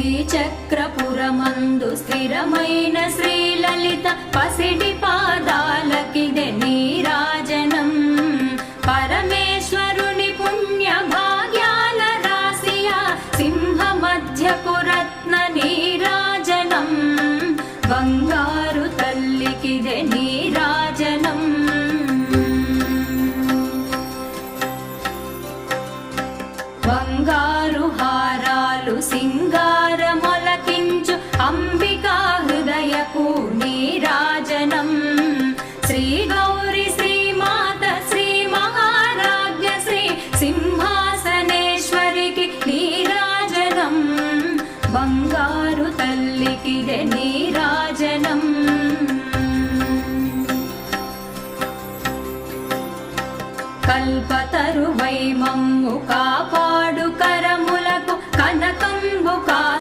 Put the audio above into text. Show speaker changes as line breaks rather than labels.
శ్రీచక్రపురమందు స్థిరమైన శ్రీలలిత పసిడి పాదాలకిదే నీరాజనం. పరమేశ్వరుని పుణ్య భాగ్యాల రాశియా సింహ మధ్యపు రత్న నీరాజనం. బంగారు తల్లికిదే నీరాజనం. బంగారు హారాలు సింగారమొలకించు అంబికా హృదయకు నీరాజనం. శ్రీ గౌరి శ్రీమాత శ్రీ మహారాజ్ఞ శ్రీ సింహాసనేశ్వరికి నీరాజనం. బంగారు తల్లికిదే నీరాజనం. కల్పతరువై మమ్ము కాపా